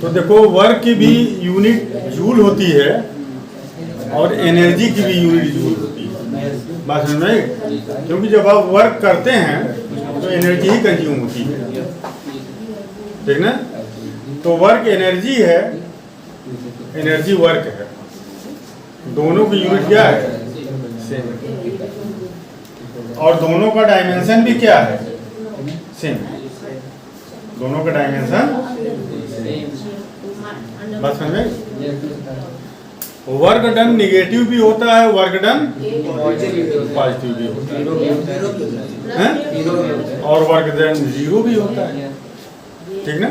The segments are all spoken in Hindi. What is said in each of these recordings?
तो देखो वर्क की भी यूनिट जूल होती है और एनर्जी की भी यूनिट जूल होती है। बात समझ में? क्योंकि जब आप वर्क करते हैं तो एनर्जी ही कंज्यूम होती है, ठीक ना? तो वर्क एनर्जी है, एनर्जी वर्क है, दोनों की यूनिट क्या है? सेम। और दोनों का डायमेंशन भी क्या है? सेम। दोनों का डायमेंशन बस समझे? वर्क डन निगेटिव भी होता है, वर्क डन पॉजिटिव भी होता है, और वर्क डन जीरो भी होता है, ठीक ना?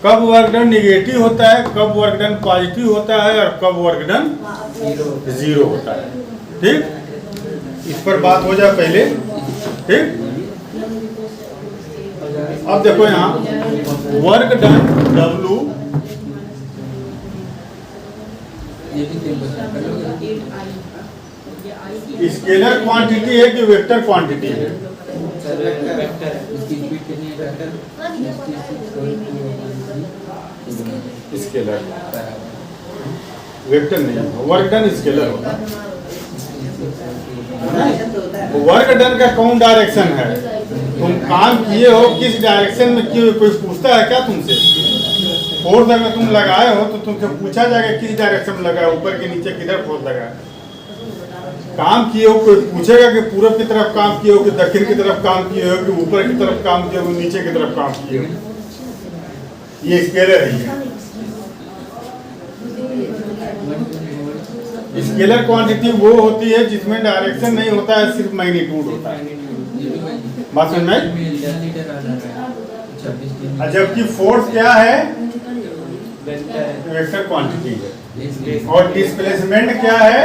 कब वर्क डन निगेटिव होता है, कब वर्क डन पॉजिटिव होता है, और कब वर्क डन जीरो होता है, ठीक? इस पर बात हो जाए पहले, ठीक? अब देखो यहाँ work done W scalar quantity है कि वेक्टर क्वांटिटी है? स्केलर, वेक्टर नहीं है। वर्क डन स्केलर होता है। वर्क डन का कौन डायरेक्शन है? तुम काम किए हो किस डायरेक्शन में किए? कोई पूछता है क्या तुमसे? फोर्स अगर तुम लगाए हो तो तुमसे पूछा जाएगा किस डायरेक्शन में लगाए, ऊपर के नीचे किधर फोर्स लगाए। काम किए हो कोई पूछेगा कि पूरब की तरफ काम किए हो कि दक्षिण की तरफ काम किए हो कि ऊपर की तरफ काम किए हो नीचे की तरफ काम किए हो। ये स्केलर है। स्केलर क्वांटिटी वो होती है जिसमें डायरेक्शन नहीं होता है, सिर्फ मैग्नीट्यूड होता है। बात समझ में? जबकि फोर्स क्या है? वेक्टर क्वांटिटी है। और डिस्प्लेसमेंट क्या है?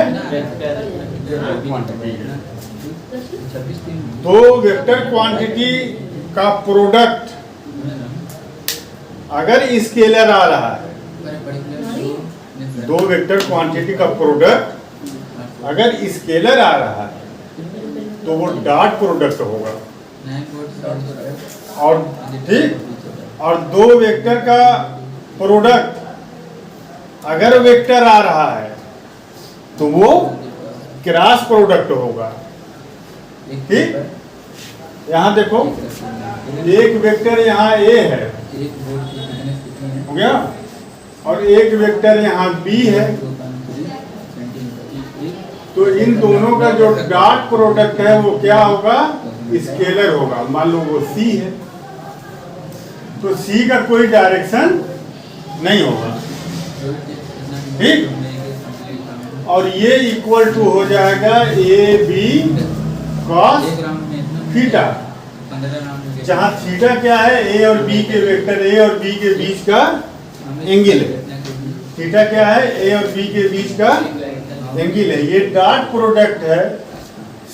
क्वांटिटी है। दो वेक्टर क्वांटिटी का प्रोडक्ट अगर स्केलर आ रहा है, दो वेक्टर क्वांटिटी का प्रोडक्ट अगर स्केलर आ रहा है तो वो डॉट प्रोडक्ट होगा। और ठीक, और दो वेक्टर का प्रोडक्ट अगर वेक्टर आ रहा है तो वो क्रॉस प्रोडक्ट होगा। ठीक, यहाँ देखो एक वेक्टर यहाँ A है, हो गया, और एक वेक्टर यहाँ B है। तो इन दोनों का जो डॉट प्रोडक्ट है वो क्या होगा? स्केलर होगा। मान लो वो C है तो C का कोई डायरेक्शन नहीं होगा। ठीक, और ये इक्वल टू हो जाएगा AB cos थीटा, जहाँ थीटा क्या है? A और B के वेक्टर A और B के बीच का एंगल है। थीटा क्या है? A और B के बीच का एंगल है। ये डॉट प्रोडक्ट है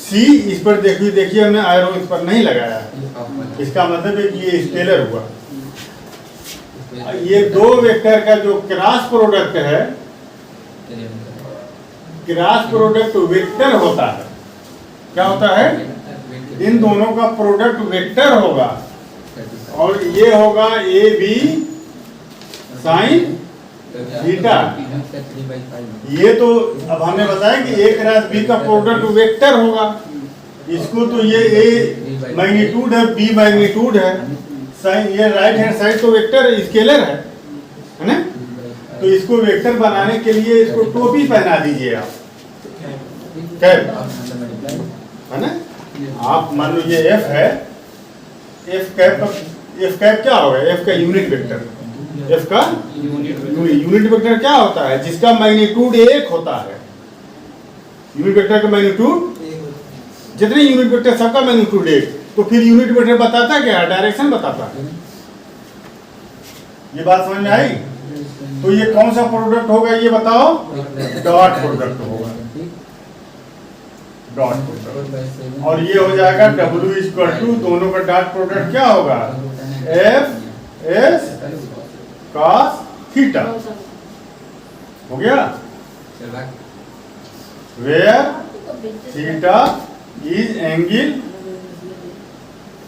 C। इस पर देखिए हमने आयरो इस पर नहीं लगाया, इसका मतलब है कि ये स्केलर हुआ। ये दो वेक्टर का जो क्रॉस प्रोडक्ट है, क्रॉस प्रोडक्ट वेक्टर होता है। क्या होता है? इन दोनों का प्रोडक्ट वेक्टर होगा और ये होगा AB साइन थीटा। ये तो अब हमने बताया कि A क्रॉस B का प्रोडक्ट वेक्टर होगा। इसको तो ये A मैग्नीट्यूड है, B मैग्नीट्यूड है, साइन ये राइट हैंड साइड तो वेक्टर स्केलर है ना? तो इसको वेक्टर बनाने के लिए इसको टोपी पहना दीजिए आप, कैप, है ना? आप मान लो ये F है, F कैप क्या होगा? F का यूनिट वेक्टर, F का यूनिट वेक्टर क्या होता है? जिसका मैग्नीट्यूड 1 होता है। यूनिट वेक्टर का मैग्नीट्यूड, जितने यूनिट वेक्टर सबका मैग्नीट्यूड 1। तो फिर यूनिट वेक्टर बताता क्या? डायरेक्शन बताता है। ये बात समझ में आई? तो ये कौन सा प्रोडक्ट होगा ये बताओ? डॉट प्रोडक्ट होगा, डॉट प्रोडक्ट। और ये हो जाएगा W इक्वल टू, दोनों का डॉट प्रोडक्ट क्या होगा? F S cos theta. हो गया? Where theta is angle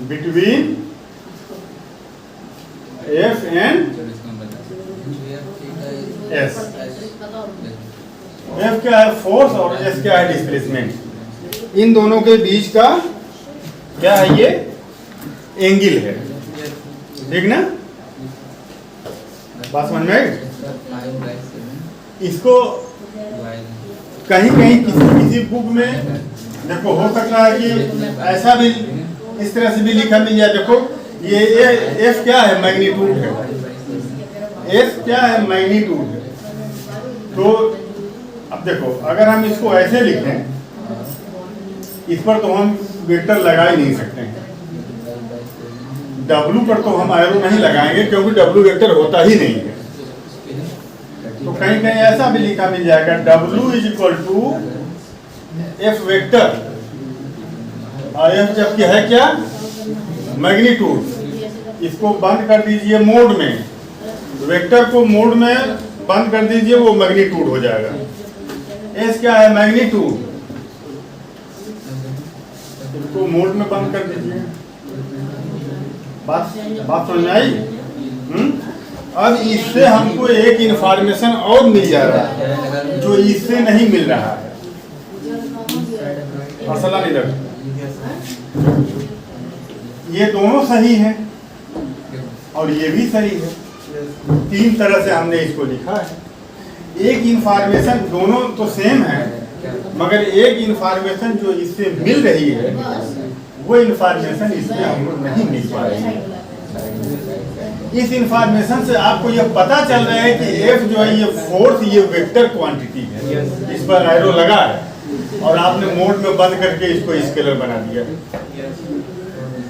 between F and S. F क्या है? फोर्स, और एस क्या है? डिस्प्लेसमेंट। इन दोनों के बीच का क्या है? ये एंगल है, ठीक ना? बात समझ में आई? इसको कहीं कहीं किसी बुक में देखो, हो सकता है कि ऐसा भी इस तरह से भी लिखा मिल जाए। देखो ये एफ क्या है? मैग्नीट्यूड है। एफ क्या है? मैग्नीट्यूड है। तो अब देखो, अगर हम इसको ऐसे लिखें, इस पर तो हम वेक्टर लगा ही नहीं सकते हैं। W पर तो हम एरो नहीं लगाएंगे, क्योंकि W वेक्टर होता ही नहीं है। तो कहीं कहीं ऐसा भी लिखा मिल जाएगा, W is equal to F vector, और एफ जबकि है क्या? मैग्नीट्यूड। इसको बंद कर दीजिए मोड में, वेक्टर को मोड में बंद कर दीजिए, वो मैग्नीट्यूड हो जाएगा। एस क्या है? मैग्नीट्यूड। इसको मोड में बंद कर दीजिए। बात समझ में आई? अब इससे हमको एक इंफॉर्मेशन और मिल जा रहा है जो इससे नहीं मिल रहा है। मसला नहीं रख, ये दोनों सही है और ये भी सही है। तीन तरह से हमने इसको लिखा है। एक इंफॉर्मेशन, दोनों तो सेम है, मगर एक इंफॉर्मेशन जो इससे मिल रही है वो इंफॉर्मेशन इसमें हमको नहीं मिल पा रही है। इस इंफॉर्मेशन से आपको ये पता चल रहा है कि एफ जो है ये फोर्स, ये वेक्टर क्वांटिटी है, इस पर एरो लगा है और आपने मोड में बंद करके इसको स्केलर बना दिया।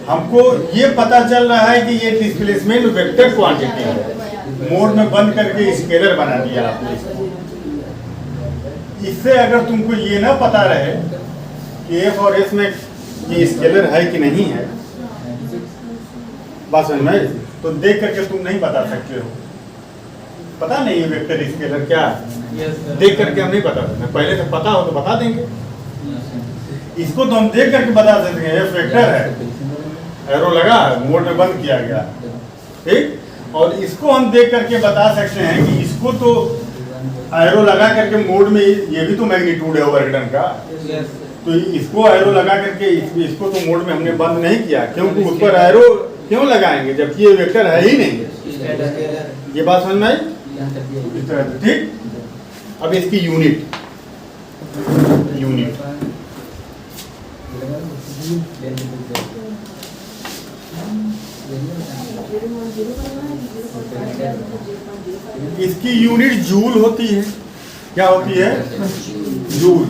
हमको ये पता चल रहा है कि ये डिस्प्लेसमेंट वेक्टर क्वांटिटी है, मोड में बंद करके स्केलर बना दिया आपने इसको। इससे अगर तुमको ये ना पता रहे कि एफ और एस में ये स्केलर है कि नहीं है, बात समझ में, तो देख करके तुम नहीं बता सकते हो। पता नहीं है वेक्टर स्केलर क्या है, देख करके हम नहीं बता सकते। पहले से पता हो तो बता देंगे। इसको तो हम देख करके बता सकते हैं, ये वेक्टर है, एरो लगा है, मोड में बंद किया गया, ठीक। और इसको हम देख करके बता सकते हैं कि इसको तो एरो लगा करके मोड में, ये भी तो मैग्नीट्यूड है वर्क डन का, तो इसको एरो लगा करके इसको तो मोड में हमने बंद नहीं किया, क्योंकि उस पर एरो क्यों लगाएंगे जबकि ये वेक्टर है ही नहीं। ये बात समझ में आई? ठीक। अब इसकी यूनिट इसकी यूनिट जूल होती है। क्या होती है? जूल।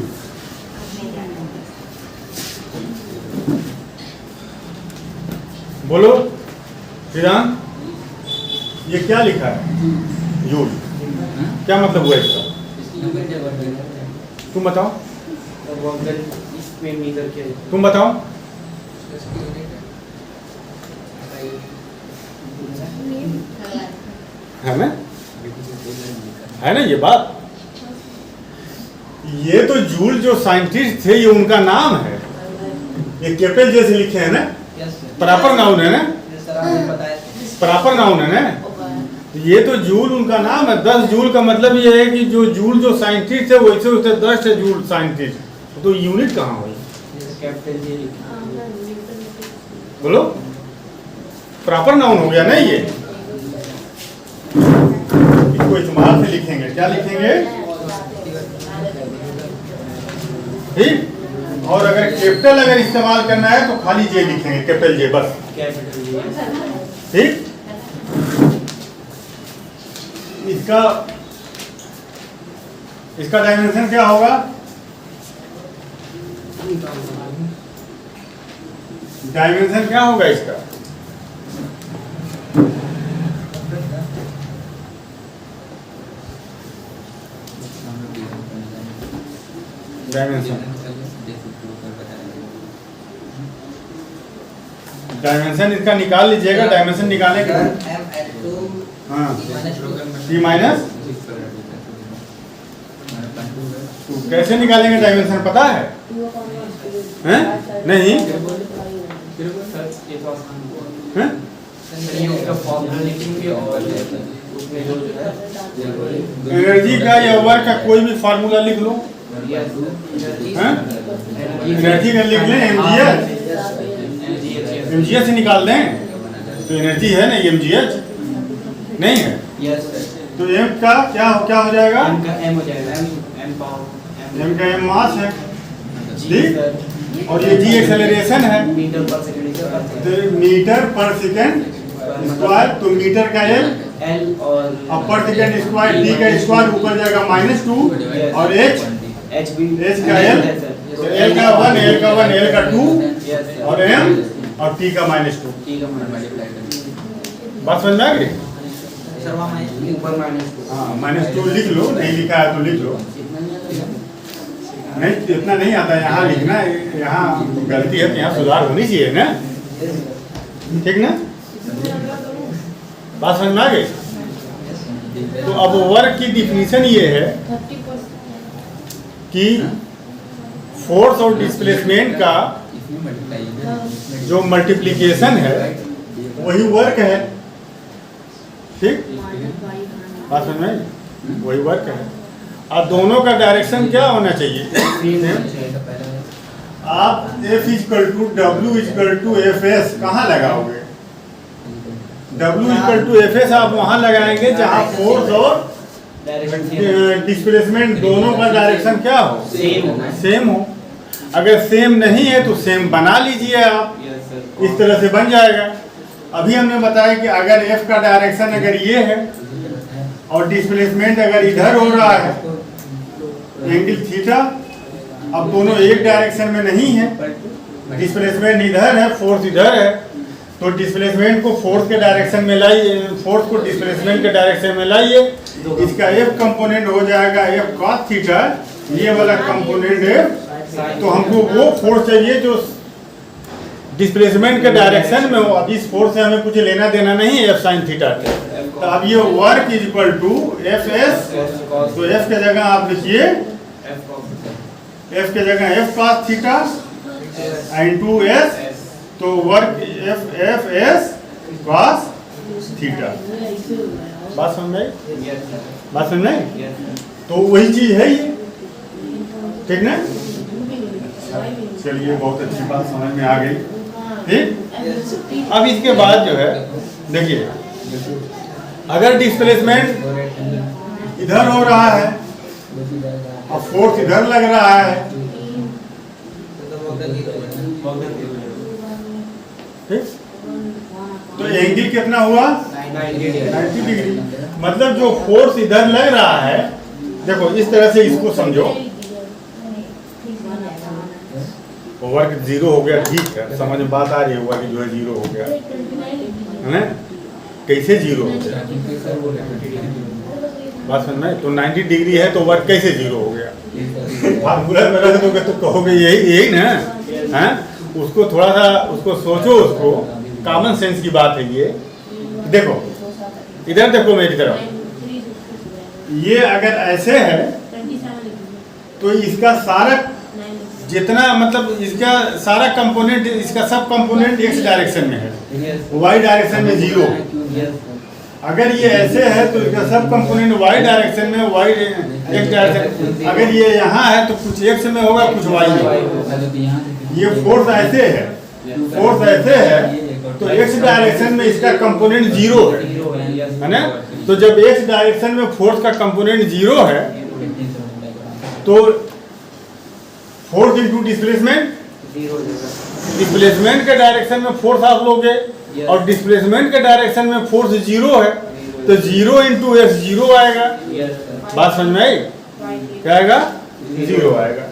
बोलो सिद्धांत, ये क्या लिखा है? जूल। क्या मतलब हुआ इसका? तुम बताओ, तुम बताओ। है ना ये बात? ये तो जूल जो साइंटिस्ट थे, ये उनका नाम है। ये कैपिटल जैसे लिखे हैं ना, प्रॉपर नाउन है ना, प्रॉपर नाउन है ना। ये तो जूल उनका नाम है। 10 जूल का मतलब ये है कि जो जूल जो साइंटिस्ट है वैसे उससे 10 है जूल साइंटिस्ट। तो यूनिट कहाँ हुई? बोलो, प्रॉपर नाउन हो गया ना ये। इसको इस्तेमाल से लिखेंगे, क्या लिखेंगे? ठीक। और अगर कैपिटल अगर इस्तेमाल करना है तो खाली जे लिखेंगे, कैपिटल जे बस। ठीक। इसका डायमेंशन क्या होगा? डायमेंशन क्या होगा इसका? डायमेंशन इसका निकाल लीजिएगा। डायमेंशन निकालने के हाँ, T माइनस तो कैसे निकालेंगे डायमेंशन पता है? हैं? नहीं हैं? ये उसका फॉर्मूला लिखेंगे और उसमें जो है एनर्जी का या वर्क का कोई भी फार्मूला लिख लो, हैं? एनर्जी का लिख लें, एमजीएच से निकाल दें, तो एनर्जी है ना, एमजीएच नहीं है, तो एम का क्या हो जाएगा, एम का एम हो जाएगा, एम पावर, एम का एम मास है, ठीक, और ये जी एक्सेलरेशन है, मीटर पर सेकंड तो मीटर पर सेकंड स्क्वायर, तो मीटर का एम एल और अब पर सेकंड स्क्वायर, डी का स्क्वायर ऊपर जाएगा -2 और एच का एल, तो एल का 1, एल का 1, एल का 2 और एम और टी का -2। बात समझ में आ गई? ऊपर -2, हाँ -2 लिख लो, नहीं लिखा है तो लिख लो, नहीं इतना नहीं आता यहाँ लिखना, यहाँ गलती है तो यहाँ सुधार होनी चाहिए ना, ठीक ना? बात समझ में आ गई? तो अब वर्क की डिफिनीशन ये है कि फोर्स और डिस्प्लेसमेंट का जो मल्टीप्लिकेशन है वही वर्क है, ठीक? बात समझ में आई? वही वर्क है। अब दोनों का डायरेक्शन क्या होना चाहिए? आप F=W=Fs कहाँ लगाओगे? W=Fs आप वहाँ लगाएंगे जहाँ फोर्स और डिस्प्लेसमेंट दोनों का डायरेक्शन क्या हो, सेम हो। अगर सेम नहीं है तो सेम बना लीजिए आप, इस तरह से बन जाएगा। अभी हमने बताया कि अगर F का डायरेक्शन अगर ये है और डिस्प्लेसमेंट अगर इधर हो रहा है, एंगल थीटा, अब दोनों एक डायरेक्शन में नहीं है, डिस्प्लेसमेंट इधर है, फोर्स इधर है, तो डिस्प्लेसमेंट को फोर्स के डायरेक्शन में लाइए, फोर्स को डिस्प्लेसमेंट के डायरेक्शन में लाइए, इसका F कंपोनेंट हो जाएगा F cos थीटा, ये वाला कंपोनेंट F, तो हमको वो फोर्स चाहिए जो डिस्प्लेसमेंट के डायरेक्शन में हो। अब इस फोर्स से हमें कुछ लेना देना नहीं है F sin थीटा के, तो अब ये वर्क F(s), तो F के जगह आप लिखिए, F के जगह F cos theta into S, तो वर्क F(s) cos थीटा। बात समझ में आई? बात समझ में आई? तो वही चीज है ये, ठीक ना? चलिए, बहुत अच्छी बात समझ में आ गई, ठीक। अब इसके बाद जो है देखिए, अगर डिस्प्लेसमेंट इधर हो रहा है और फोर्स इधर लग रहा है, ठीक, तो एंगल कितना हुआ, 90 डिग्री। मतलब जो फोर्स इधर लग रहा है, देखो इस तरह से इसको समझो, वर्क 0 हो गया, ठीक है, समझ में बात आ रही है, वर्क जो है 0 हो गया है ना? कैसे 0 हो गया, बात समझ में? तो 90 डिग्री है तो वर्क कैसे 0 हो गया? फार्मूला में रख दोगे तो कहोगे यही ना, हैं? उसको थोड़ा सा उसको सोचो, उसको कॉमन सेंस की बात है ये। देखो इधर देखो मेरी तरफ, ये अगर ऐसे है तो इसका सारा जितना, मतलब इसका सारा कंपोनेंट, इसका सब कंपोनेंट x डायरेक्शन में है, y डायरेक्शन में 0। अगर ये ऐसे है तो इसका सब कंपोनेंट y डायरेक्शन में, y x डायरेक्शन। अगर ये यहाँ है तो कुछ x में होगा, कुछ y में होगा। ये फोर्स ऐसे है, फोर्स ऐसे है तो x डायरेक्शन में इसका कंपोनेंट 0 है ना? तो जब x डायरेक्शन में फोर्स का कंपोनेंट 0 है तो फोर्स इंटू डिस्प्लेसमेंट, डिस्प्लेसमेंट के डायरेक्शन में फोर्स आप लोगे और डिस्प्लेसमेंट के डायरेक्शन में फोर्स 0 है, तो 0 इंटू एफ 0 आएगा। बात समझ में आई? क्या आएगा? 0 आएगा,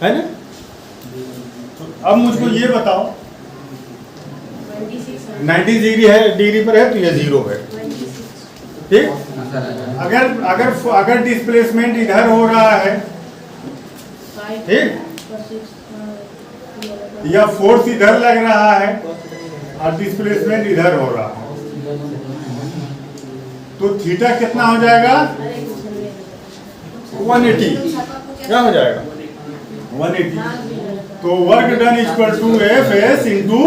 है ना? अब मुझको ये बताओ, 90 डिग्री पर है तो ये 0 है, ठीक। अगर डिस्प्लेसमेंट इधर हो रहा है, ठीक, या फोर्स इधर लग रहा है और डिस्प्लेसमेंट इधर हो रहा है, तो थीटा कितना हो जाएगा? 180। क्या हो जाएगा? 180। तो work done equal to Fs into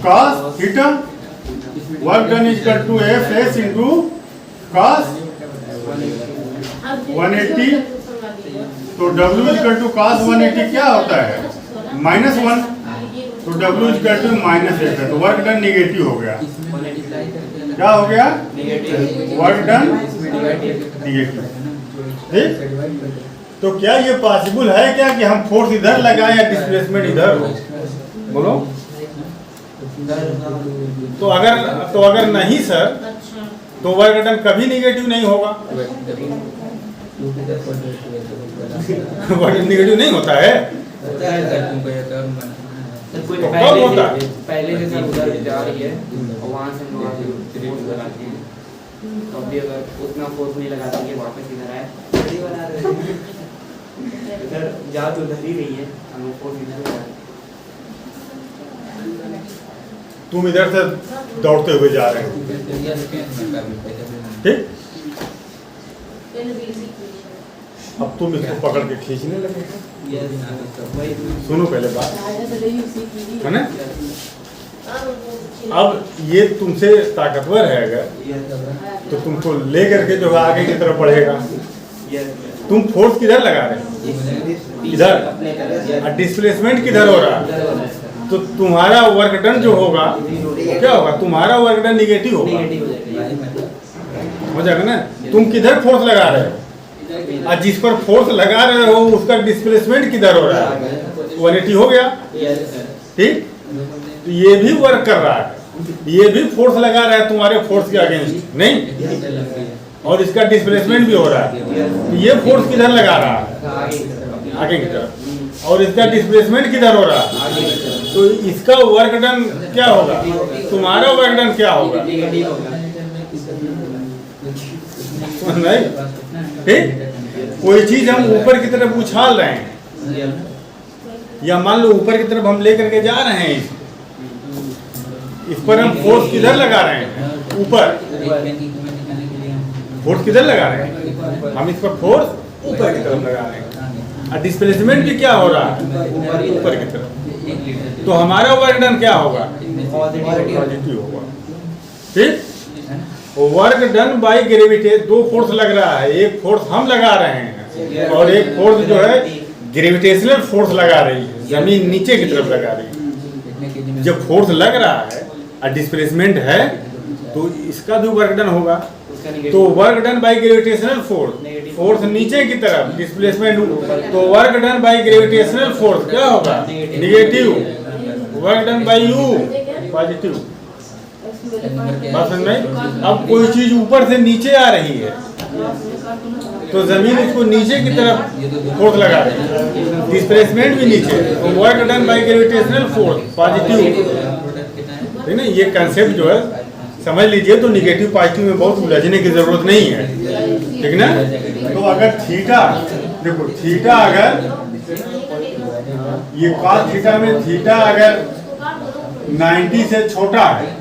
cos theta, work done is equal to F S into cos 180, तो W is equal to cos 180 क्या होता है -1, तो W इज इक्वल टू -1 है, तो वर्क डन निगेटिव हो गया। क्या हो गया? Work done negative. ठीक, तो क्या ये पॉसिबल है क्या कि हम फोर्स इधर लगाएं या डिस्प्लेसमेंट इधर हो? बोलो। तो अगर नहीं सर, तो वर्क डन कभी निगेटिव नहीं होगा। वर्क निगेटिव नहीं होता है, कोई तो कब होता है? पहले से सब उधर जा रही है और वहाँ से वहाँ लगाती है, तो अभी अगर उतना फोर्स नहीं लगाती है वापस इधर आए इधर जा तो उधर ही रही है, हम फोर्स इधर लगा। तुम इधर से दौड़ते हुए जा रहे हो, ठीक, अब तुम इसको पकड़ के खींचने लगे। सुनो पहले बात, है ना? अब ये तुमसे ताकतवर है अगर, तो तुमको ले करके जो है आगे की तरफ बढ़ेगा। तुम फोर्स किधर लगा रहे हो? इधर, और डिस्प्लेसमेंट किधर हो रहा है? तो तुम्हारा वर्क डन जो होगा क्या होगा? तुम्हारा वर्क डन निगेटिव होगा, हो जाएगा ना? तुम किधर फोर्स लगा रहे हो, और जिस पर फोर्स लगा रहे हो उसका डिस्प्लेसमेंट किधर हो रहा है? 180 हो गया, ठीक। तो ये भी वर्क कर रहा है, ये भी फोर्स लगा रहा है तुम्हारे फोर्स के अगेंस्ट, नहीं? और इसका डिस्प्लेसमेंट भी हो रहा है, तो ये फोर्स किधर लगा रहा है? आगे की तरफ, और इसका डिस्प्लेसमेंट किधर हो रहा है? तो इसका वर्क डन क्या होगा? तुम्हारा वर्क डन क्या होगा? नहीं, ठीक। कोई चीज हम ऊपर की तरफ उछाल रहे हैं, या मान लो ऊपर की तरफ हम लेकर के जा रहे हैं, इस पर हम फोर्स किधर लगा रहे हैं? ऊपर। फोर्स किधर लगा रहे हैं? हम इस पर फोर्स ऊपर की तरफ लगा रहे हैं, और डिस्प्लेसमेंट भी क्या हो रहा है? ऊपर की तरफ। तो हमारा वर्क डन क्या होगा? पॉजिटिव होगा, ठीक। वर्क डन बाय ग्रेविटेशन, दो फोर्स लग रहा है, एक फोर्स हम लगा रहे हैं और एक फोर्स जो है ग्रेविटेशनल फोर्स लगा रही है, जमीन नीचे की तरफ लगा रही है। जब फोर्स लग रहा है और डिस्प्लेसमेंट है, तो इसका भी वर्क डन होगा। तो work done by gravitational force, force नीचे की तरफ, डिस्प्लेसमेंट, तो work done by gravitational force क्या होगा? Negative. Work done by you positive. बात समझ में? अब कोई चीज ऊपर से नीचे आ रही है, तो जमीन उसको नीचे की तरफ फोर्स लगा रही है, डिस्प्लेसमेंट भी नीचे, तो work done by gravitational force positive, ठीक ना? ये कंसेप्ट जो है समझ लीजिए। तो निगेटिव पॉजिटिव में बहुत उलझने की जरूरत नहीं है, ठीक ना? तो अगर थीटा, देखो थीटा अगर ये cos थीटा में थीटा अगर 90 से छोटा है,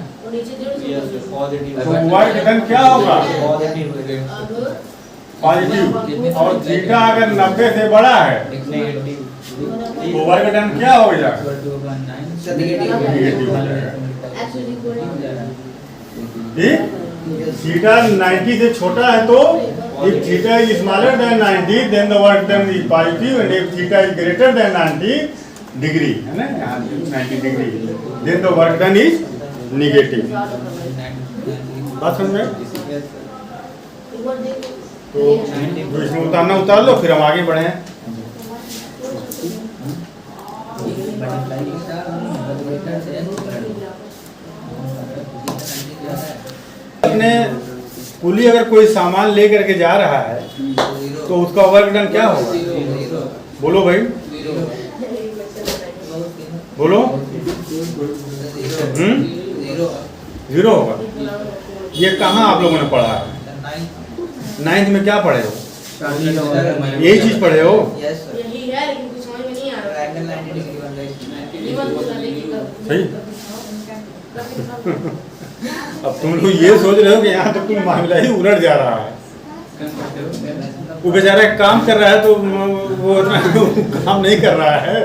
तो वर्क डन क्या होगा? पॉजिटिव। और थीटा अगर 90 से बड़ा है, तो वर्क डन क्या हो जाएगा? निगेटिव हो जाएगा, ठीक। थीटा 90 से छोटा है, तो if theta is smaller than 90, then the work done is positive, and if theta is greater than 90 degree, है ना, 90 degree, then the work done is negative। बात समझ में? तो जो इसमें उतारना उतार लो, फिर हम आगे बढ़े। अपने पुली अगर कोई सामान ले करके जा रहा है, तो उसका वर्क डन क्या होगा? बोलो भाई, बोलो। जीरो होगा। ये कहाँ आप लोगों ने पढ़ा है? 9th में क्या पढ़े हो? यही चीज पढ़े हो? सही। अब तुम लोग ये सोच रहे हो कि यहाँ तक तुम मामला ही उलट जा रहा है। वो बेचारा काम कर रहा है, तो वो काम नहीं कर रहा है।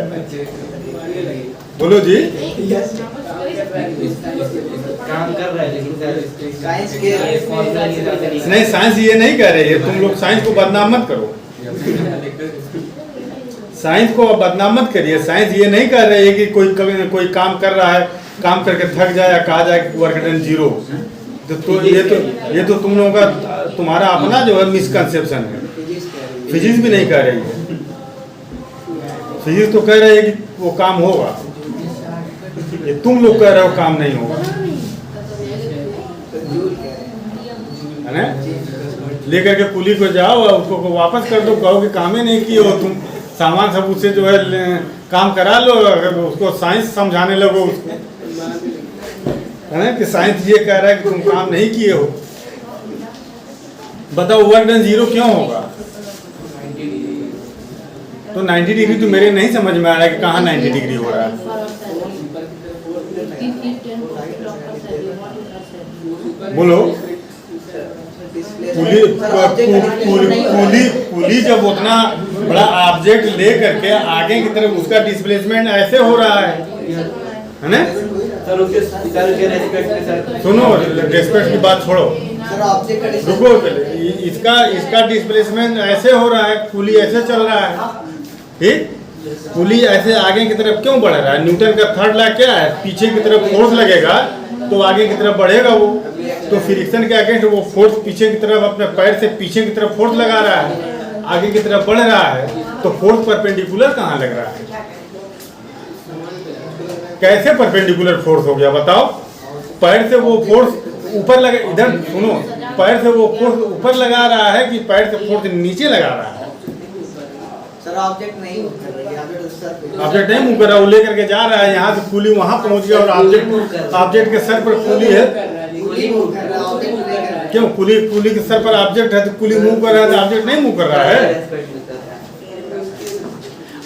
बोलो जी। काम कर रहा है लेकिन सर साइंस के फॉर्मूला नहीं जाते नहीं। नहीं, साइंस ये नहीं कह रही है, तुम लोग साइंस को बदनाम मत करो, साइंस को बदनाम मत करिए। साइंस ये नहीं कह रही है कि कोई काम कर रहा है, काम करके थक जाए या कहा जाए कि वर्क डन जीरो। तो ये तो तुम लोगों का तुम्हारा अपना जो है मिसकंसेप्शन है। फिजिक्स भी नहीं कह रही है, फिजिक्स तो कह रही है कि वो काम होगा, ये तुम लोग कह रहे हो काम नहीं होगा, है ना? लेकर के कुली को जाओ और उसको वापस कर दो, कहो कि काम ही नहीं किए हो तुम, सामान सब उससे जो है काम करा लो, अगर उसको साइंस समझाने लगो उसको, है ना? कि साइंस ये कह रहा है कि तुम काम नहीं किए हो। बताओ वर्क डन जीरो क्यों होगा? तो 90 डिग्री तो मेरे नहीं समझ में आ रहा है कि कहाँ 90 डिग्री हो रहा है। बोलो। पुली जब उतना बड़ा ऑब्जेक्ट ले करके आगे की तरफ उसका डिस्प्लेसमेंट ऐसे हो रहा है ना? सर उसके रेस्पेक्ट में सर सुनो, रेस्पेक्ट की बात छोड़ो, रुको। इसका डिस्प्लेसमेंट ऐसे हो रहा है, पुली ऐसे चल रहा है, ठीक? पुली ऐसे आगे की तरफ क्यों बढ़ रहा है? न्यूटन का थर्ड लॉ क्या है? पीछे की तरफ फोर्स लगेगा तो आगे की तरफ बढ़ेगा वो, तो फ्रिक्शन के अगेंस्ट वो फोर्स पीछे की तरफ अपने पैर से पीछे की तरफ फोर्स लगा रहा है, आगे की तरफ बढ़ रहा है, तो फोर्स परपेंडिकुलर कहाँ लग रहा है? कैसे परपेंडिकुलर फोर्स हो गया बताओ? पैर से वो फोर्स ऊपर लगा, इधर सुनो, पैर से वो फोर्स ऊपर लगा रहा है कि पैर से फोर्स नीचे लगा रहा है? सर ऑब्जेक्ट नहीं मूव कर रही है, ऑब्जेक्ट नहीं मूव कर रहा, वो लेकर के जा रहा है, यहाँ से पुली वहाँ पहुँच गया और ऑब्जेक्ट के सर पर पुली है। क्यों? पुली के सर पर ऑब्जेक्ट है तो पुली मूव कर रहा है, तो ऑब्जेक्ट नहीं मूव कर रहा है?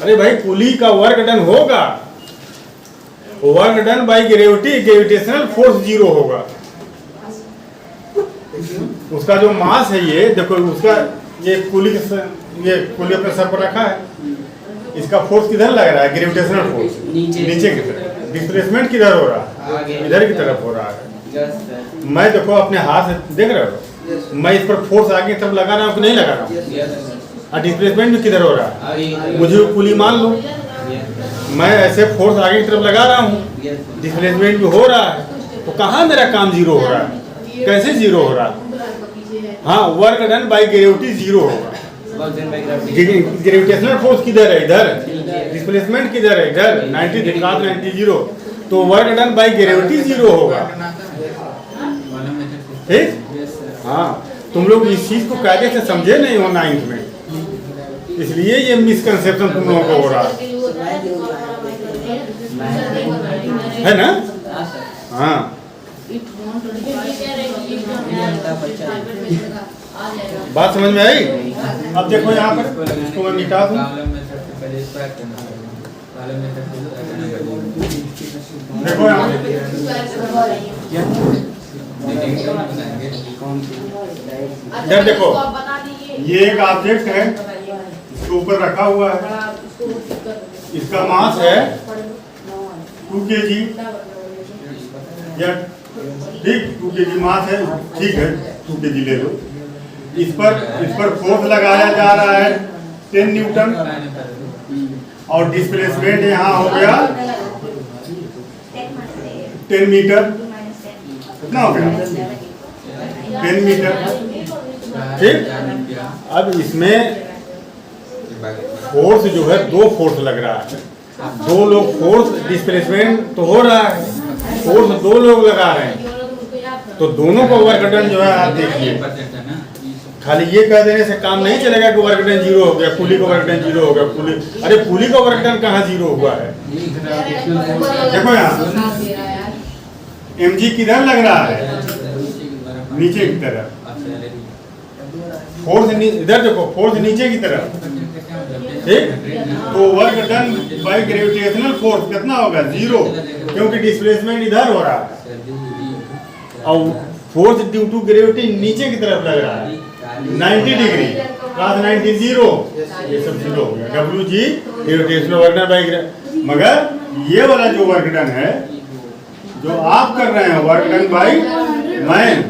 अरे भाई, पुली का वर्क डन होगा, work done by gravitational force zero होगा। उसका जो मास है, ये देखो, उसका ये पुली अपने सर पर रखा है, इसका फोर्स किधर लग रहा है? ग्रेविटेशनल फोर्स नीचे की तरफ। डिस्प्लेसमेंट किधर हो रहा है? इधर की तरफ हो रहा है। मैं देखो अपने हाथ से देख रहे हो, मैं इस पर फोर्स आगे की तरफ लगा रहा हूँ कि नहीं लगा रहा हूँ? और डिस्प्लेसमेंट भी किधर हो रहा है? मुझे पुली मान लो, मैं ऐसे फोर्स आगे की तरफ लगा रहा हूँ, डिस्प्लेसमेंट भी हो रहा है, तो कहाँ मेरा काम जीरो हो रहा है? कैसे जीरो हो रहा है? हाँ, work done by gravity zero होगा। ग्रेविटेशनल फोर्स किधर है? इधर। डिस्प्लेसमेंट किधर है? इधर। 90 जीरो, तो work done by gravity zero होगा, ठीक? हाँ, तुम लोग इस चीज को कायदे से समझे नहीं हो 9th में, इसलिए ये मिसकंसेप्शन तुम लोगों को हो रहा है ना? हाँ, बात समझ में आई? अब देखो यहाँ पर, इसको मैं मिटा दूं। देखो यहाँ इधर देखो, ये एक ऑब्जेक्ट है, इसके ऊपर रखा हुआ है, इसका मास है 2 kg, या ठीक 2 kg मास है, ठीक है 2 kg ले लो। इस पर फोर्स लगाया जा रहा है 10 न्यूटन, और डिस्प्लेसमेंट यहाँ हो गया 10 मीटर। कितना हो गया? 10 मीटर, ठीक? अब इसमें फोर्स जो है, 2 फोर्स लग रहा है, 2 लोग फोर्स, डिस्प्लेसमेंट तो हो रहा है, फोर्स 2 लोग लगा रहे हैं, तो दोनों का वर्क डन जो है आप देखिए। खाली ये कह देने से काम नहीं चलेगा कि वर्क डन जीरो हो गया, पुली का वर्क डन जीरो हो गया। अरे पुली का वर्क डन कहाँ जीरो हुआ है? देखो यहाँ mg किधर लग रहा है? नीचे की तरफ। फोर्स इधर देखो, फोर्स नीचे की तरफ, ठीक? तो work done by gravitational force कितना होगा? जीरो, क्योंकि डिस्प्लेसमेंट इधर हो रहा है और फोर्स ड्यू टू ग्रेविटी नीचे की तरफ लग रहा है 90 डिग्री, cos 90 जीरो, ये सब जीरो हो गया। WG gravitational work done by, मगर ये वाला जो वर्क डन है जो आप कर रहे हैं वर्क डन बाय मैन,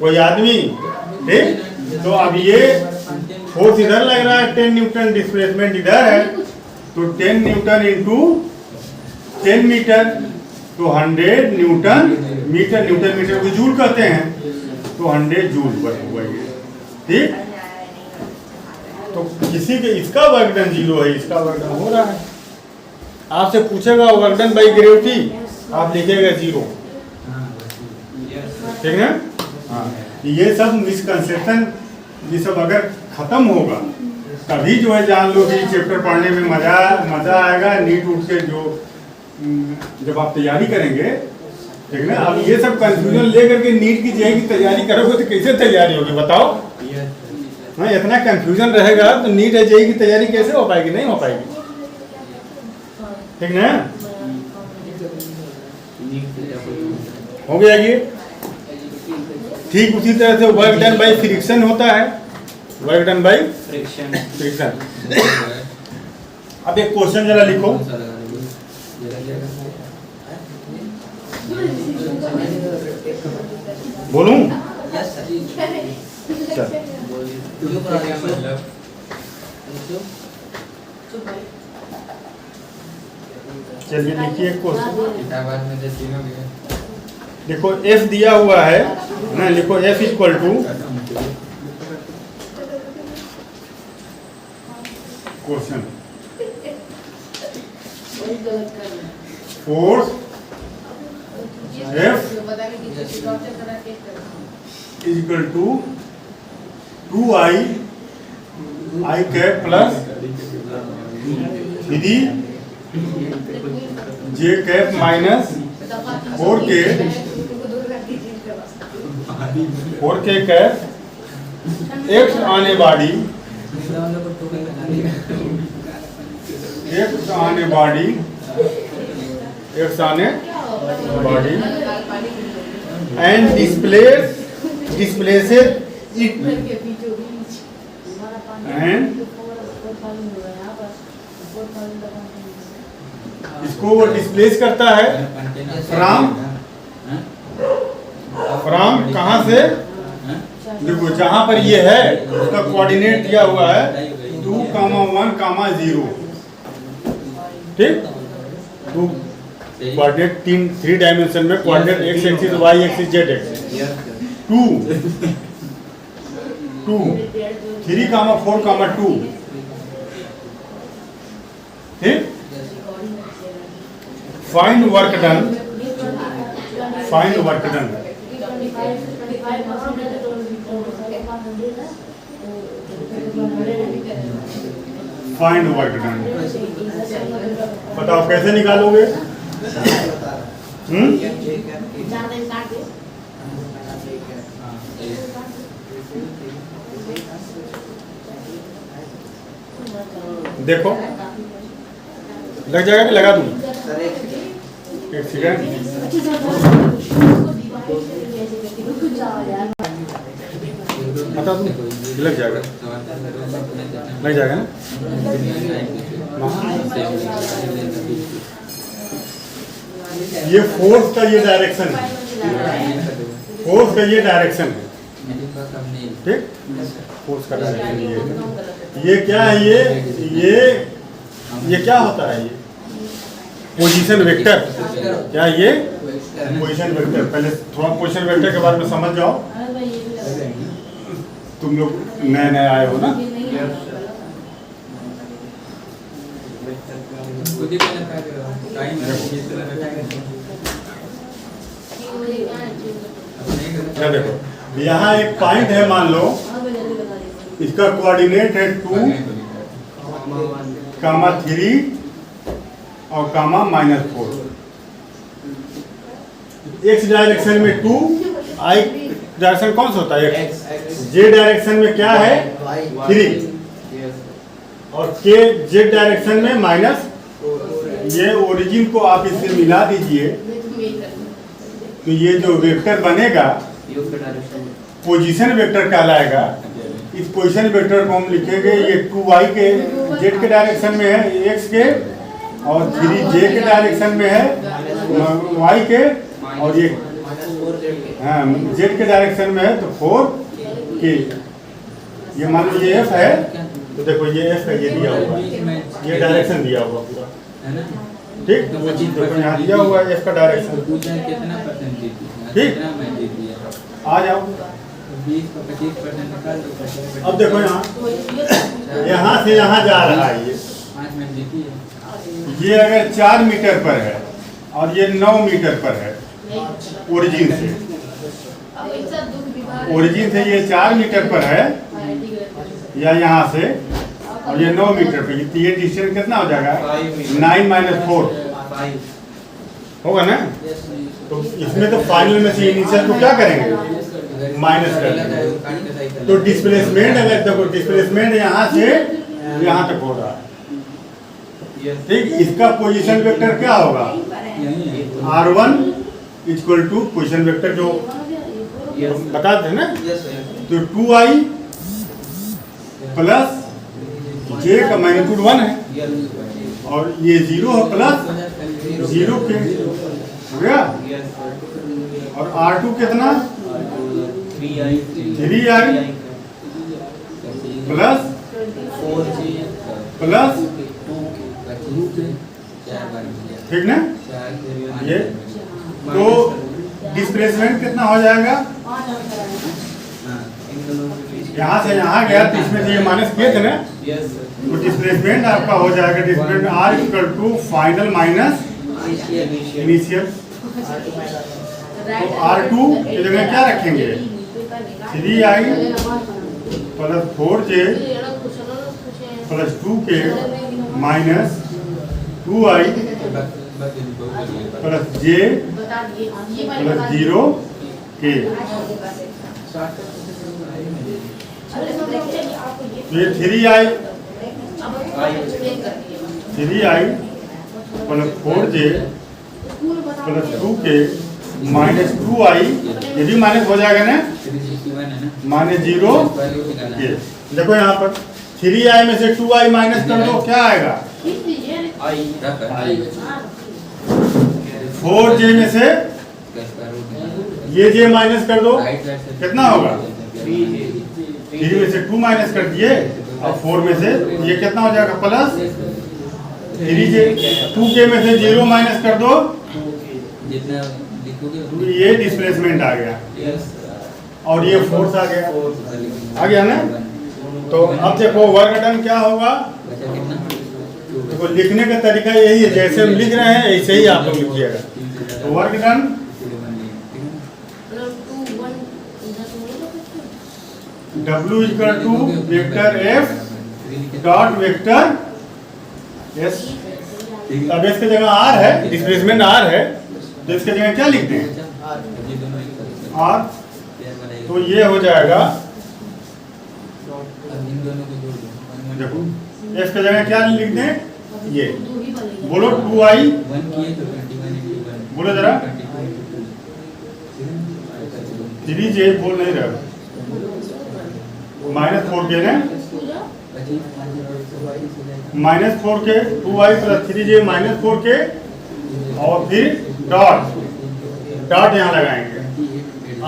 कोई आदमी, ठीक। तो अब ये फोर्स इधर लग रहा है 10 न्यूटन, डिस्प्लेसमेंट इधर है, तो 10 न्यूटन इंटू 10 मीटर, तो 100 न्यूटन मीटर, न्यूटन मीटर को जूल कहते हैं, तो 100 जूल पर हुआ ये, ठीक। तो किसी के इसका वर्क डन 0 है, इसका वर्क डन हो रहा है। आपसे पूछेगा वर्क डन बाई ग्रेविटी, आप लिखेगा 0, ठीक है। हाँ, ये सब मिसकंसेप्शन, ये सब अगर खत्म होगा तभी जो है जान लो कि चैप्टर पढ़ने में मजा आएगा। नीट उठ के जो जब आप तैयारी करेंगे, ठीक ना। अब ये सब कंफ्यूजन लेकर के नीट की जेई की तैयारी करोगे तो कैसे तैयारी होगी बताओ। हाँ, इतना कंफ्यूजन रहेगा तो नीट है जेई की तैयारी कैसे हो पाएगी, नहीं हो पाएगी, ठीक ना। हो गया ये। ठीक उसी तरह से वर्क डन बाय फ्रिक्शन होता है, वर्क डन बाय फ्रिक्शन। अब एक क्वेश्चन जरा लिखो, बोलूं? चल चलिए लिखिए क्वेश्चन। देखो F दिया हुआ है ना, लिखो F equal to question force F equal to 2I I cap plus 3 J cap minus 4K cap X on a body, X on a body, X on a body and displaces it and इसको वो डिस्प्लेस करता है फ्रॉम कहाँ से, देखो जहां पर ये है उसका कोऑर्डिनेट दिया हुआ है 2, 1, 0, ठीक। तो कोऑर्डिनेट 3 डायमेंशन में coordinate x axis, y axis, z axis, 2, 3, 4, 2, ठीक। Find work done, find work done, find work done. बताओ कैसे निकालोगे? देखो लग जाएगा कि लगा दूं? एक सेकंड, बता दूं? लग जाएगा, लग जाएगा ना। ये फोर्स का ये डायरेक्शन है, फोर्स का ये डायरेक्शन है, ठीक। फोर्स का डायरेक्शन ये क्या है, ये क्या होता है, ये पोजीशन वेक्टर, क्या ये पोजीशन वेक्टर। पहले थोड़ा पोजीशन वेक्टर के बारे में समझ जाओ, तुम लोग नए आए हो ना। क्या देखो, यहाँ एक पॉइंट है, मान लो इसका कोऑर्डिनेट है 2, 3 और -4। x डायरेक्शन में 2, I डायरेक्शन कौन सा होता है, j डायरेक्शन में क्या है 3, और k z डायरेक्शन में माइनस। ये ओरिजिन को आप इससे मिला दीजिए तो ये जो वेक्टर बनेगा पोजीशन वेक्टर कहलाएगा। इस पोजीशन वेक्टर को हम लिखेंगे, ये 2y के z के डायरेक्शन में है x के, और 3j के डायरेक्शन में है y के, और ये हाँ जेड के डायरेक्शन में है तो 4 के। ये मान लो ये एफ है तो देखो ये एफ है, ये दिया हुआ है, ये डायरेक्शन दिया हुआ पूरा, ठीक। तो वो चीज देखो यहाँ दिया हुआ है एफ का डायरेक्शन, कितना परसेंट जीती? ठीक। मैं जीत लिया। आ जाओ 20-25% निकाल दो। अब देखो यहाँ से यहाँ जा रहा है ये 5 में जीती है। ये अगर 4 मीटर पर है और ये 9 मीटर पर है ओरिजिन से ये 4 मीटर पर है या यहाँ से, और ये 9 मीटर पे, ये डिस्टेंस कितना हो जाएगा? 9 - 4 होगा ना। तो इसमें तो फाइनल में से इनिशियल को क्या करेंगे? माइनस कर देंगे। तो डिस्प्लेसमेंट अगर देखो डिस्प्लेसमेंट यहाँ से यहाँ तक हो रहा है, ठीक। इसका पोजीशन वेक्टर क्या होगा? R1 = पोजीशन वेक्टर जो बता दें ना, तो 2i प्लस j का मैग्नीट्यूड 1 है और ये 0 है प्लस 0 के हो गया। और R2 कितना? 3i प्लस ठीक ना। ये तो डिस्प्लेसमेंट कितना हो जाएगा? यहाँ से यहाँ गया तो इसमें ये माइनस किए थे ना, तो डिस्प्लेसमेंट आपका हो जाएगा displacement R = final minus initial. तो R2 की जगह क्या रखेंगे? 3i plus 4j plus 2k minus 2i plus j plus 0k। तो ये 3i plus 4j plus 2k minus 2i, ये भी माइनस हो जाएगा ना, माइनस 0k। देखो यहाँ पर 3i में से 2i माइनस कर दो, क्या आएगा? 4j में से ये j माइनस कर दो, कितना होगा? 3 में से 2 माइनस कर दिए और 4 में से ये कितना हो जाएगा? Plus 3j। 2k में से 0 माइनस कर दो, तो ये डिस्प्लेसमेंट आ गया और ये फोर्स आ गया ना। तो अब देखो वर्क डन क्या होगा? देखो लिखने का तरीका यही है, जैसे हम लिख रहे हैं ऐसे ही आप लोग लिखिएगा। तो work done W = vector F dot vector S। अब इसकी जगह R है, डिस्प्लेसमेंट R है, तो इसके जगह क्या लिखते हैं? R। तो ये हो जाएगा, देखो इसके जगह क्या लिख दें? ये बोलो 2i, बोलो जरा 3j, बोल नहीं रहा, माइनस 4k ना, minus 4k 2i plus 3j minus 4k और फिर डॉट यहाँ लगाएंगे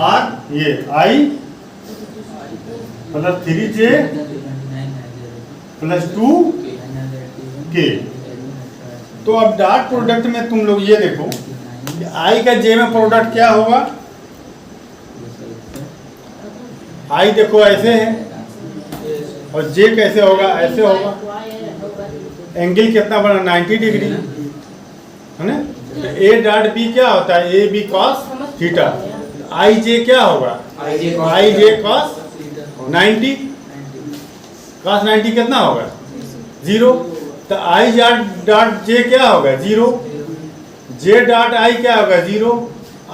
R, ये i plus 3j plus 2k। तो अब डॉट प्रोडक्ट में तुम लोग ये देखो i का j में प्रोडक्ट क्या होगा? i देखो ऐसे है और j कैसे होगा? ऐसे होगा। एंगल कितना बना? 90 डिग्री है ना। तो a डॉट b क्या होता है? a b cos theta. i j क्या होगा? i j cos 90। cos 90 कितना होगा? 0। तो i डॉट j क्या होगा? 0। j डॉट i क्या होगा? 0।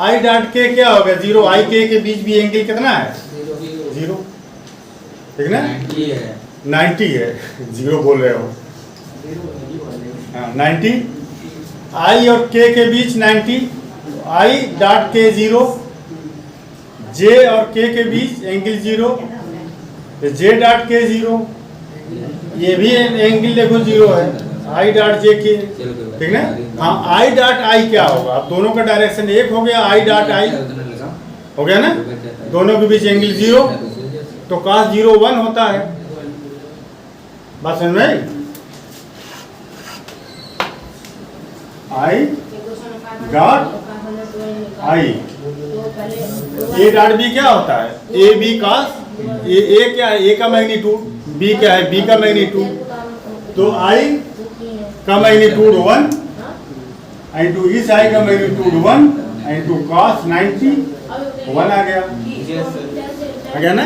i डॉट k क्या होगा? 0। i k के बीच भी एंगल कितना है? 0, ठीक ना। 90 है, 0 बोल रहे हो। हाँ 90, i और k के बीच 90, i डॉट k 0, j और k के बीच एंगल 0, तो j डॉट k 0, ये भी एंगल देखो 0 है। आई डॉट जे के, चलो कोई बात ठीक ना। नहीं। हाँ आई डॉट आई क्या होगा, अब दोनों का डायरेक्शन एक हो गया, आई डॉट आई उतना लगा हो गया ना, दोनों के बीच एंगल 0, तो cos 0 1 होता है। बात समझ में आई? I dot I, A dot B क्या होता है, ए बी cos, ए क्या है, ए का मैग्नीट्यूड, बी क्या है, बी का मैग्नीट्यूड, तो आई का मैग्नीट्यूड 1 इंटू इस आई का मैग्नीट्यूड 1 इंटू cos 90 1 आ गया, आ गया ना।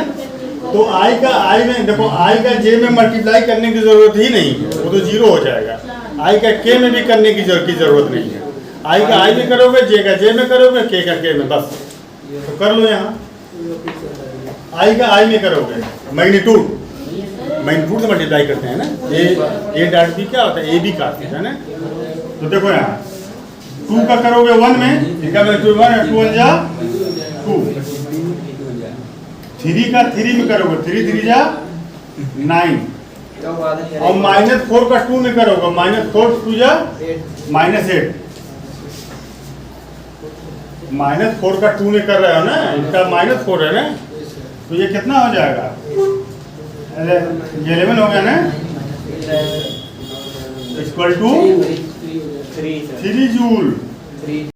तो आई का आई में देखो, आई का जे में मल्टीप्लाई करने की जरूरत ही नहीं है, वो तो 0 हो जाएगा। आई का के में भी करने की जरूरत नहीं है, आई का आई में करोगे, जे का जे में करोगे, के का के में, बस तो कर लो। यहाँ आई का आई में करोगे, मैग्नीट्यूड से मल्टीप्लाई करते हैं ना, ए डॉट बी क्या होता है, ए बी का है ना। तो देखो यहाँ 2 का करोगे 1 में, इनका मैग्नीट्यूड 1 2 1 जा 2, 3 का 3 में करोगे, 3 3 जा 9, और -4 का 2 में करोगे, -4 2 जा -8, -4 का 2 में कर रहे हो ना, इनका -4 है ना, तो ये कितना हो जाएगा, 11 हो गया ना, इक्वल टू 3 जूल।